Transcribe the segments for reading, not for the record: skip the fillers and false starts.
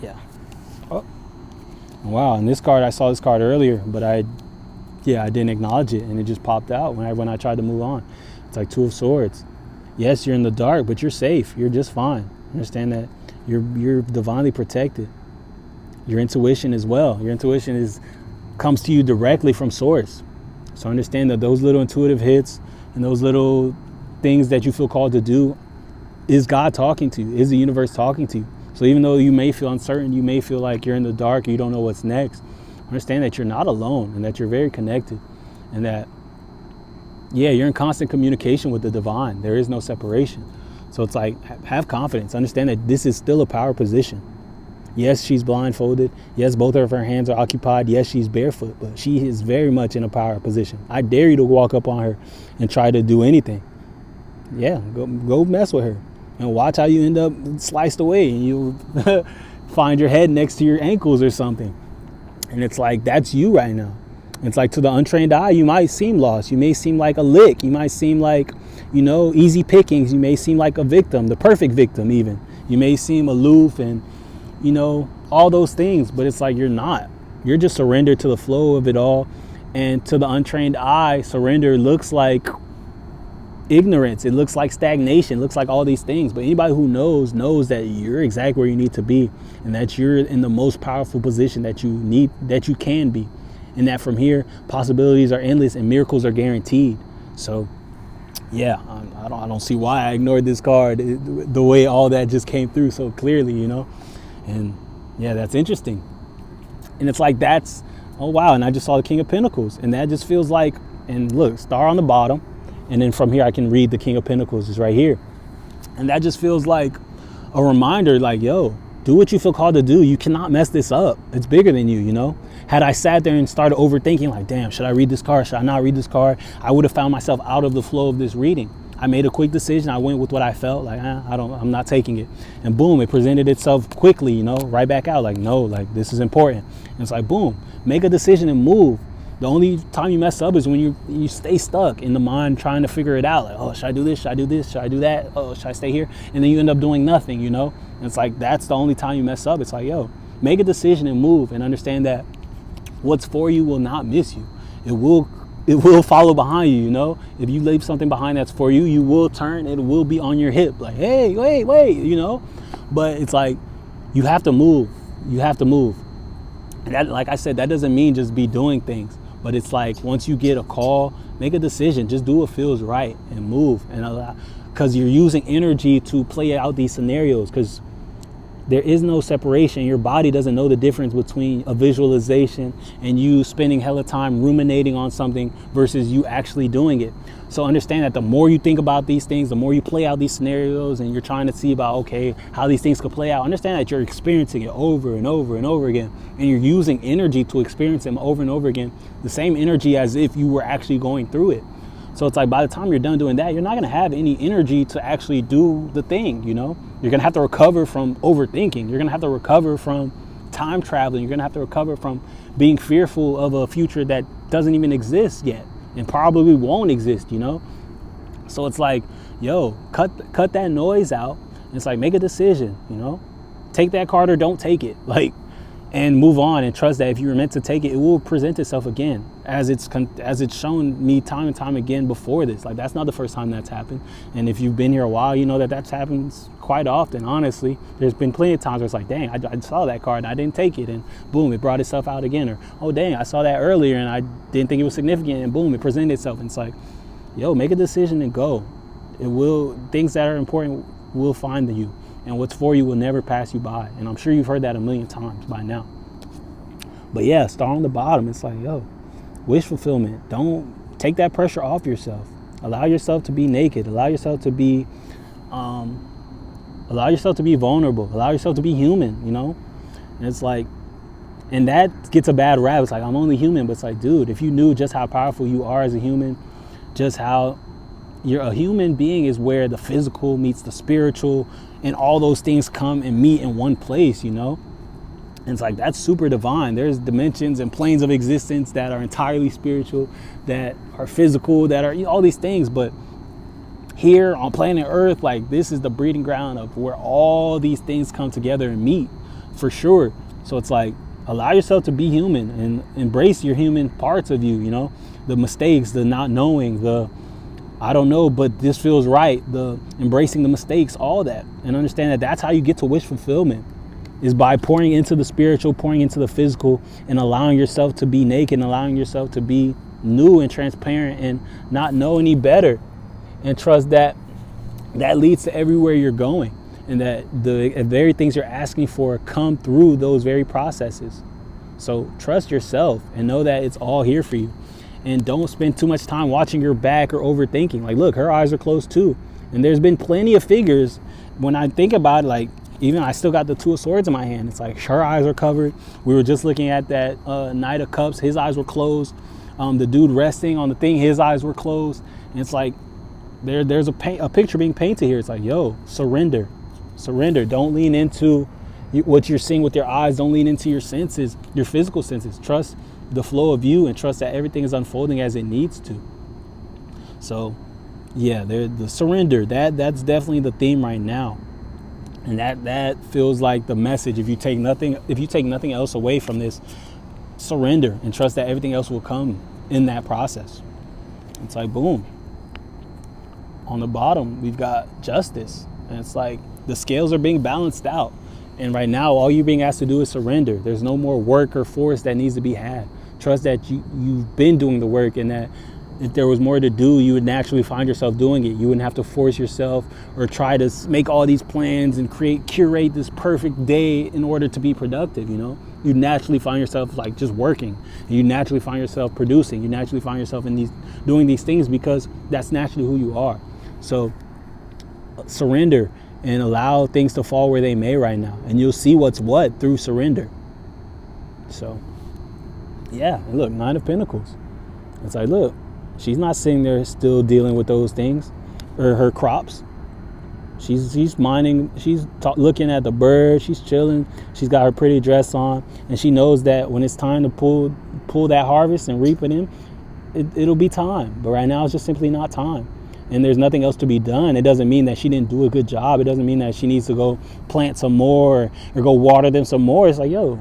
Yeah. Oh, wow. And this card, I saw this card earlier, but I didn't acknowledge it, and it just popped out when I tried to move on. It's like Two of Swords. Yes, you're in the dark, but you're safe. You're just fine. Understand that you're divinely protected. Your intuition as well. Your intuition comes to you directly from source. So understand that those little intuitive hits and those little things that you feel called to do is God talking to you, is the universe talking to you. So even though you may feel uncertain, you may feel like you're in the dark, you don't know what's next, understand that you're not alone and that you're very connected, and that, you're in constant communication with the divine. There is no separation. So it's like, have confidence. Understand that this is still a power position. Yes, she's blindfolded. Yes, both of her hands are occupied. Yes, she's barefoot, but she is very much in a power position. I dare you to walk up on her and try to do anything. Yeah, go mess with her and watch how you end up sliced away, and you find your head next to your ankles or something. And it's like, that's you right now. It's like, to the untrained eye, you might seem lost. You may seem like a lick. You might seem like, easy pickings. You may seem like a victim, the perfect victim even. You may seem aloof and, all those things, but it's like, you're not. You're just surrendered to the flow of it all. And to the untrained eye, surrender looks like ignorance. It looks like stagnation. It looks like all these things. But anybody who knows that you're exactly where you need to be, and that you're in the most powerful position that you can be. And that from here, possibilities are endless and miracles are guaranteed. So, I don't see why I ignored this card, the way all that just came through so clearly, And that's interesting. And it's like, oh wow, and I just saw the King of Pentacles, and that just feels like, and look, star on the bottom, and then from here I can read the King of Pentacles is right here. And that just feels like a reminder, like, yo, do what you feel called to do. You cannot mess this up. It's bigger than you, Had I sat there and started overthinking, like, damn, should I read this card? Should I not read this card? I would have found myself out of the flow of this reading. I made a quick decision. I went with what I felt like, I'm not taking it. And boom, it presented itself quickly, right back out. Like, no, like, this is important. And it's like, boom, make a decision and move. The only time you mess up is when you stay stuck in the mind trying to figure it out. Like, oh, should I do this? Should I do this? Should I do that? Oh, should I stay here? And then you end up doing nothing, And it's like, that's the only time you mess up. It's like, yo, make a decision and move, and understand that what's for you will not miss you. It will follow behind you, If you leave something behind that's for you, you will turn. It will be on your hip. Like, hey, wait, But it's like, you have to move. You have to move. And that, like I said, that doesn't mean just be doing things. But it's like, once you get a call, make a decision. Just do what feels right and move. And because you're using energy to play out these scenarios, because there is no separation. Your body doesn't know the difference between a visualization and you spending hella time ruminating on something versus you actually doing it. So understand that the more you think about these things, the more you play out these scenarios, and you're trying to see about, okay, how these things could play out. Understand that you're experiencing it over and over and over again, and you're using energy to experience them over and over again, the same energy as if you were actually going through it. So it's like, by the time you're done doing that, you're not going to have any energy to actually do the thing, You're going to have to recover from overthinking. You're going to have to recover from time traveling. You're going to have to recover from being fearful of a future that doesn't even exist yet and probably won't exist, So it's like, yo, cut that noise out. And it's like, make a decision, Take that card or don't take it. Like, and move on, and trust that if you were meant to take it, it will present itself again, as it's shown me time and time again before this. Like, that's not the first time that's happened. And if you've been here a while, you know that happens quite often. Honestly, there's been plenty of times where it's like, dang, I saw that card and I didn't take it, and boom, it brought itself out again. Or, oh dang, I saw that earlier and I didn't think it was significant, and boom, it presented itself. And it's like, yo, make a decision and go. Things that are important will find you. And what's for you will never pass you by. And I'm sure you've heard that a million times by now. But yeah, start on the bottom. It's like, yo, wish fulfillment. Don't take that pressure off yourself. Allow yourself to be naked. Allow yourself to be vulnerable. Allow yourself to be human, And it's like, and that gets a bad rap. It's like, I'm only human. But it's like, dude, if you knew just how powerful you are as a human, just how you're a human being is where the physical meets the spiritual, and all those things come and meet in one place, And it's like, that's super divine. There's dimensions and planes of existence that are entirely spiritual, that are physical, that are all these things. But here on planet Earth, like, this is the breeding ground of where all these things come together and meet. for sure. So it's like, allow yourself to be human and embrace your human parts of you, you know, the mistakes, the not knowing, the I don't know, but this feels right, the embracing the mistakes, all that. And understand that that's how you get to wish fulfillment, is by pouring into the spiritual, pouring into the physical, and allowing yourself to be naked, and allowing yourself to be new and transparent and not know any better. And trust that that leads to everywhere you're going, and that the very things you're asking for come through those very processes. So trust yourself and know that it's all here for you. And don't spend too much time watching your back or overthinking. Like, look, her eyes are closed too. And there's been plenty of figures, when I think about it, like, even I still got the Two of Swords in my hand. It's like her eyes are covered. We were just looking at that Knight of Cups. His eyes were closed. The dude resting on the thing, his eyes were closed. And it's like, there's a picture being painted here. It's like, yo, surrender. Surrender. Don't lean into what you're seeing with your eyes. Don't lean into your senses, your physical senses. Trust the flow of you, and trust that everything is unfolding as it needs to. So yeah, the surrender, that's definitely the theme right now. And that feels like the message. If you take nothing else away from this, surrender and trust that everything else will come in that process. It's like, boom. On the bottom, we've got justice. And it's like the scales are being balanced out. And right now, all you're being asked to do is surrender. There's no more work or force that needs to be had. Trust that you've been doing the work, and that if there was more to do, you would naturally find yourself doing it. You wouldn't have to force yourself or try to make all these plans and curate this perfect day in order to be productive, you know? You naturally find yourself like just working. You naturally find yourself producing. You naturally find yourself doing these things because that's naturally who you are. So surrender and allow things to fall where they may right now. And you'll see what's what through surrender. So yeah, and look, Nine of Pentacles. It's like, look, she's not sitting there still dealing with those things or her crops. She's minding, looking at the bird, she's chilling, she's got her pretty dress on, and she knows that when it's time to pull that harvest and reap it in, it'll be time. But right now it's just simply not time. And there's nothing else to be done. It doesn't mean that she didn't do a good job. It doesn't mean that she needs to go plant some more or go water them some more. It's like, yo,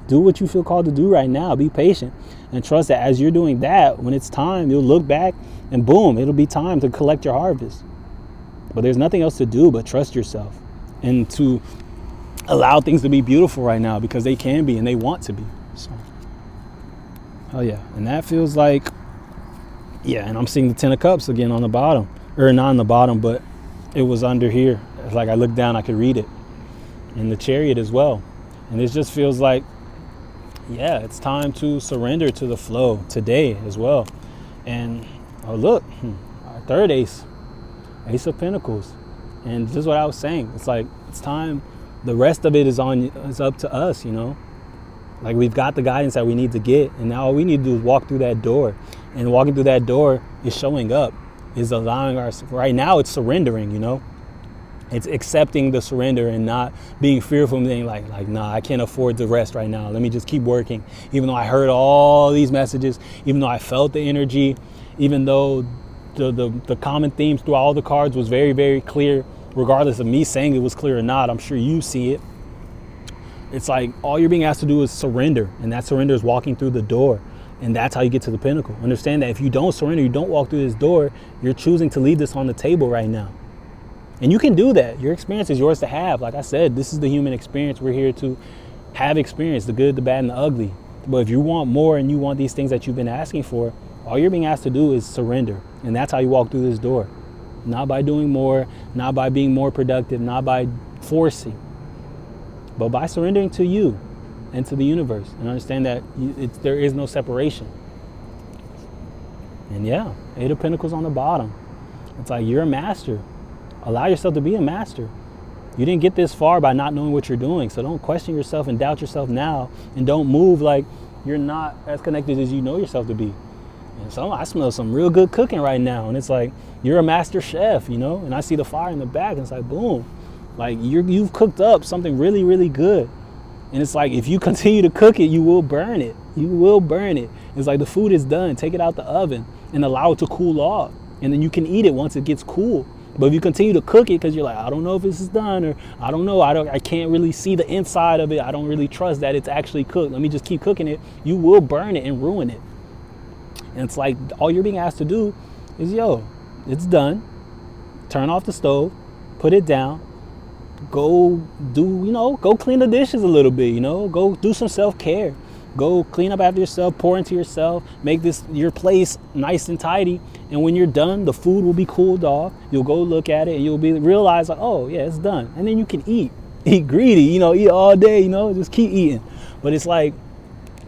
do what you feel called to do right now. Be patient and trust that as you're doing that, when it's time, you'll look back and boom, it'll be time to collect your harvest. But there's nothing else to do but trust yourself and to allow things to be beautiful right now, because they can be and they want to be. So, oh yeah. And that feels like, yeah, and I'm seeing the Ten of Cups again on the bottom, or not on the bottom, but it was under here. It's like I looked down, I could read it. And the Chariot as well. And this just feels like, yeah, it's time to surrender to the flow today as well. And oh look, our third ace, Ace of Pentacles. And this is what I was saying. It's like, it's time. The rest of it is up to us, you know. Like, we've got the guidance that we need to get, and now all we need to do is walk through that door. And walking through that door is showing up, is allowing right now it's surrendering, you know. It's accepting the surrender and not being fearful and being like, nah, I can't afford to rest right now. Let me just keep working. Even though I heard all these messages, even though I felt the energy, even though the common themes through all the cards was very, very clear, regardless of me saying it was clear or not, I'm sure you see it. It's like all you're being asked to do is surrender. And that surrender is walking through the door. And that's how you get to the pinnacle. Understand that if you don't surrender, you don't walk through this door, you're choosing to leave this on the table right now. And you can do that. Your experience is yours to have. Like I said, this is the human experience. We're here to have experience, the good, the bad, and the ugly. But if you want more and you want these things that you've been asking for, all you're being asked to do is surrender. And that's how you walk through this door. Not by doing more, not by being more productive, not by forcing, but by surrendering to you and to the universe. And understand that there is no separation. And yeah, Eight of Pentacles on the bottom. It's like, you're a master. Allow yourself to be a master. You didn't get this far by not knowing what you're doing. So don't question yourself and doubt yourself now. And don't move like you're not as connected as you know yourself to be. And so I smell some real good cooking right now. And it's like, you're a master chef, you know? And I see the fire in the back. And it's like, boom. Like you've cooked up something really, really good. And it's like, if you continue to cook it, you will burn it. You will burn it. It's like the food is done. Take it out the oven and allow it to cool off. And then you can eat it once it gets cool. But if you continue to cook it because you're like, I don't know if this is done, or I don't know, I can't really see the inside of it, I don't really trust that it's actually cooked, let me just keep cooking it, you will burn it and ruin it. And it's like, all you're being asked to do is, yo, it's done. Turn off the stove, put it down, go go clean the dishes a little bit, go do some self-care. Go clean up after yourself, pour into yourself, make your place nice and tidy. And when you're done, the food will be cooled off. You'll go look at it and you'll realize like, oh yeah, it's done. And then you can eat greedy, eat all day, just keep eating. But it's like,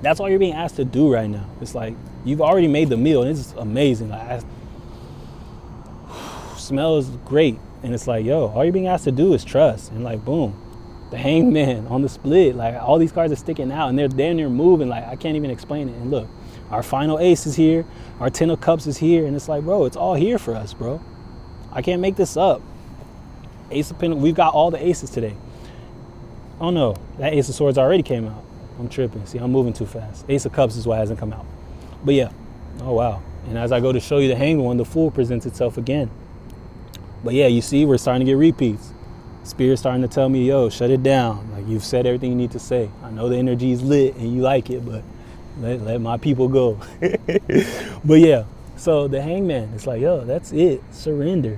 that's all you're being asked to do right now. It's like, you've already made the meal and it's amazing. Like, smells great. And it's like, yo, all you're being asked to do is trust. And like, boom. The hangman on the split, like all these cards are sticking out and they're moving, like I can't even explain it. And look, our final ace is here, our 10 of cups is here, and it's like, bro, it's all here for us, bro. I can't make this up. Ace of Pentacles, we've got all the aces today. Oh no, that Ace of Swords already came out. I'm tripping, see, I'm moving too fast. Ace of Cups is what hasn't come out. But yeah, oh wow. And as I go to show you the Hanged One, the Fool presents itself again. But yeah, you see, we're starting to get repeats. Spirit's starting to tell me, yo, shut it down. Like, you've said everything you need to say. I know the energy is lit and you like it, but let my people go. But yeah, so the Hangman, it's like, yo, that's it. Surrender.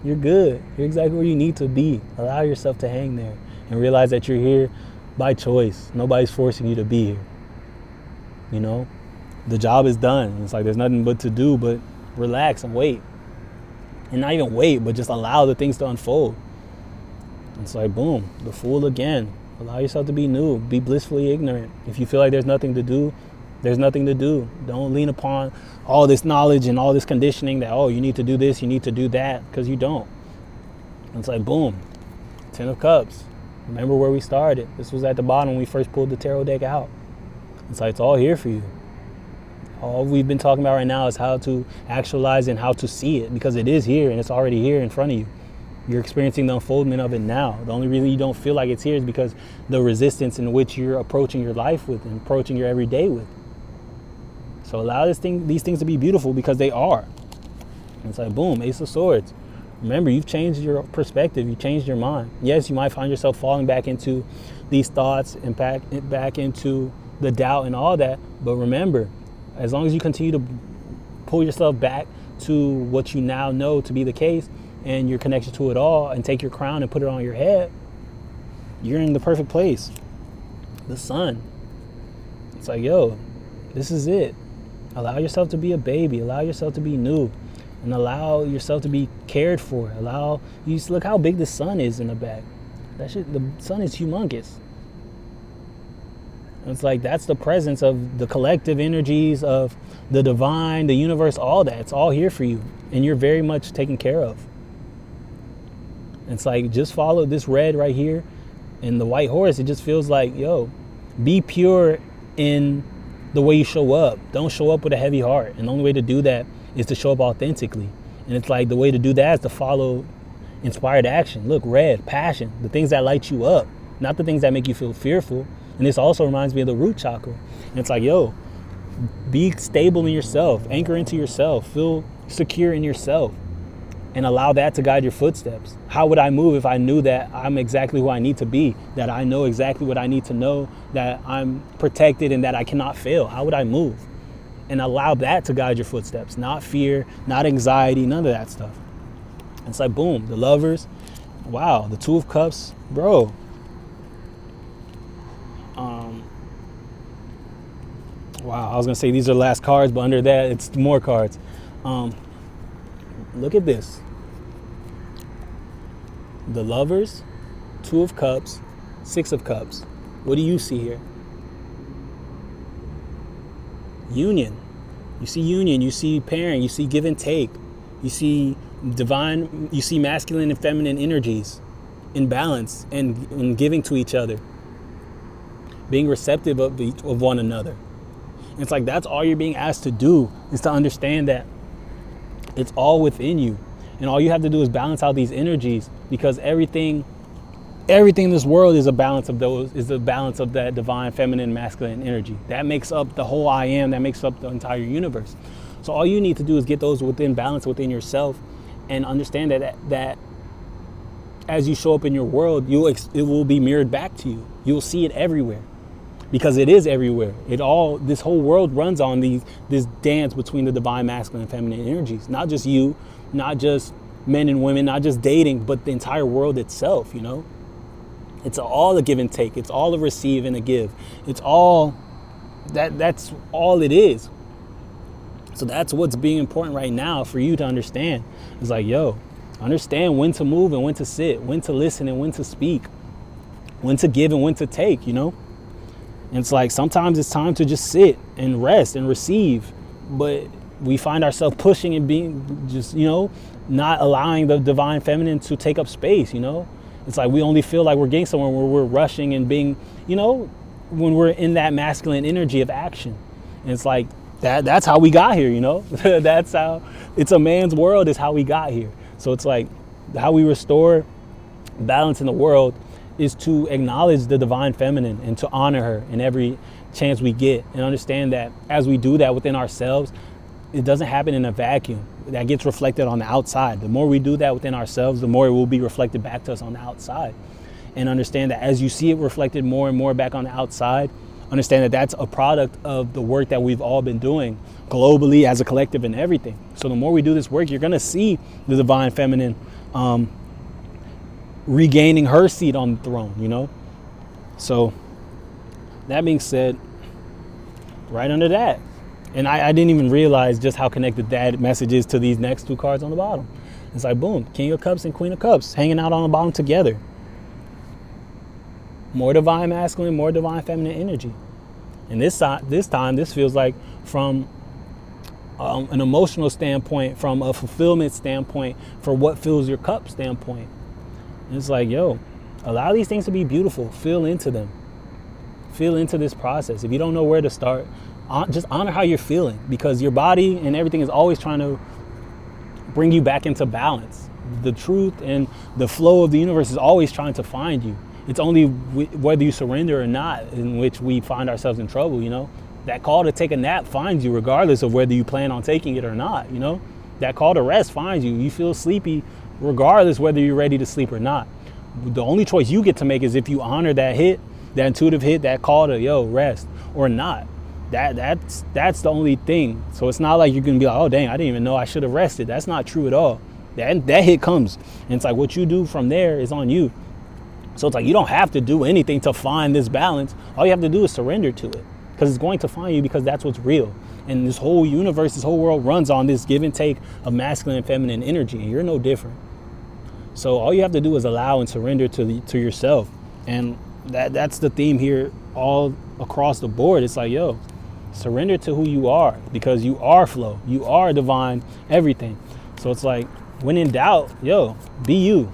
You're good. You're exactly where you need to be. Allow yourself to hang there and realize that you're here by choice. Nobody's forcing you to be here. The job is done. It's like there's nothing but to do but relax and wait. And not even wait, but just allow the things to unfold. It's like, boom, the Fool again. Allow yourself to be new. Be blissfully ignorant. If you feel like there's nothing to do, there's nothing to do. Don't lean upon all this knowledge and all this conditioning that, oh, you need to do this, you need to do that, because you don't. It's like, boom, 10 of Cups. Remember where we started. This was at the bottom when we first pulled the tarot deck out. It's like, it's all here for you. All we've been talking about right now is how to actualize and how to see it, because it is here and it's already here in front of you. You're experiencing the unfoldment of it now. The only reason you don't feel like it's here is because the resistance in which you're approaching your life with and approaching your everyday with. So allow these things to be beautiful, because they are. And it's like, boom, Ace of Swords. Remember, you've changed your perspective. You changed your mind. Yes, you might find yourself falling back into these thoughts and back into the doubt and all that. But remember, as long as you continue to pull yourself back to what you now know to be the case, and your connection to it all, and take your crown and put it on your head, you're in the perfect place. The Sun. It's like, yo, this is it. Allow yourself to be a baby. Allow yourself to be new. And allow yourself to be cared for. Look how big the sun is in the back. The sun is humongous. And it's like, that's the presence of the collective energies of the divine, the universe, all that. It's all here for you. And you're very much taken care of. It's like, just follow this red right here and the white horse. It just feels like, yo, be pure in the way you show up. Don't show up with a heavy heart. And the only way to do that is to show up authentically. And it's like, the way to do that is to follow inspired action. Look, red, passion, the things that light you up, not the things that make you feel fearful. And this also reminds me of the root chakra. And it's like, yo, be stable in yourself, anchor into yourself, feel secure in yourself, and allow that to guide your footsteps. How would I move if I knew that I'm exactly who I need to be, that I know exactly what I need to know, that I'm protected and that I cannot fail? How would I move? And allow that to guide your footsteps, not fear, not anxiety, none of that stuff. It's like, boom, the Lovers. Wow, the Two of Cups, bro. Wow, I was gonna say these are the last cards, but under that, it's more cards. Look at this. The Lovers, Two of Cups, Six of Cups. What do you see here? Union. You see union, you see pairing, you see give and take. You see divine, you see masculine and feminine energies in balance and giving to each other. Being receptive of one another. And it's like, that's all you're being asked to do, is to understand that it's all within you. And all you have to do is balance out these energies, because everything in this world is a balance of that divine, feminine, masculine energy. That makes up the whole I am, that makes up the entire universe. So all you need to do is get those within balance within yourself and understand that as you show up in your world, it will be mirrored back to you. You'll see it everywhere, because it is everywhere. This whole world runs on this dance between the divine masculine and feminine energies. Not just you, not just men and women, not just dating, but the entire world itself, you know? It's all a give and take. It's all a receive and a give. It's all that's all it is. So that's what's being important right now for you to understand. It's like, yo, understand when to move and when to sit, when to listen and when to speak, when to give and when to take, you know? And it's like, sometimes it's time to just sit and rest and receive, but we find ourselves pushing and being just, you know, not allowing the divine feminine to take up space, you know? It's like we only feel like we're getting somewhere where we're rushing and being, you know, when we're in that masculine energy of action. And it's like, that's how we got here, you know? That's how, it's a man's world is how we got here. So it's like, how we restore balance in the world is to acknowledge the divine feminine and to honor her in every chance we get, and understand that as we do that within ourselves, it doesn't happen in a vacuum. That gets reflected on the outside. The more we do that within ourselves, the more it will be reflected back to us on the outside. And understand that as you see it reflected more and more back on the outside, understand that that's a product of the work that we've all been doing globally as a collective and everything. So the more we do this work, you're going to see the divine feminine regaining her seat on the throne, you know? So that being said, right under that, and I didn't even realize just how connected that message is to these next two cards on the bottom. It's like, boom, King of Cups and Queen of Cups hanging out on the bottom together. More divine masculine, more divine feminine energy. And this time, this feels like from an emotional standpoint, from a fulfillment standpoint, for what fills your cup standpoint. And it's like, yo, allow these things to be beautiful. Feel into them. Feel into this process. If you don't know where to start, just honor how you're feeling, because your body and everything is always trying to bring you back into balance. The truth and the flow of the universe is always trying to find you. It's only whether you surrender or not in which we find ourselves in trouble, you know? That call to take a nap finds you regardless of whether you plan on taking it or not, you know? That call to rest finds you. You feel sleepy regardless whether you're ready to sleep or not. The only choice you get to make is if you honor that hit, that intuitive hit, that call to, yo, rest, or not. That's the only thing. So it's not like you're gonna be like, oh dang, I didn't even know I should have rested. That's not true at all. That hit comes, and it's like what you do from there is on you. So it's like you don't have to do anything to find this balance. All you have to do is surrender to it, because it's going to find you, because that's what's real. And this whole universe, this whole world runs on this give and take of masculine and feminine energy, and you're no different. So all you have to do is allow and surrender to yourself. And that's the theme here all across the board. It's like, yo, surrender to who you are, because you are flow, you are divine, everything. So it's like, when in doubt, yo, be you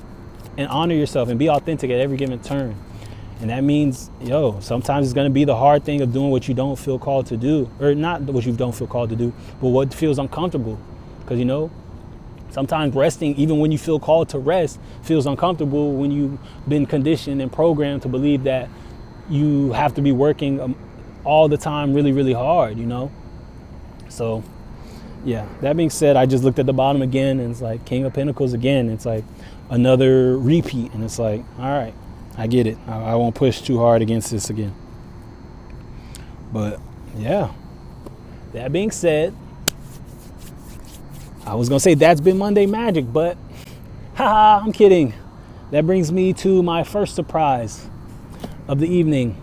and honor yourself and be authentic at every given turn. And that means, yo, sometimes it's going to be the hard thing of doing what you don't feel called to do, or not what you don't feel called to do, but what feels uncomfortable. Because, you know, sometimes resting, even when you feel called to rest, feels uncomfortable when you've been conditioned and programmed to believe that you have to be working all the time really, really hard, you know? So, yeah, that being said, I just looked at the bottom again, and it's like King of Pentacles again. It's like another repeat, and it's like, all right, I get it. I won't push too hard against this again. But, yeah, that being said, I was going to say that's been Monday Magic, but haha, I'm kidding. That brings me to my first surprise of the evening.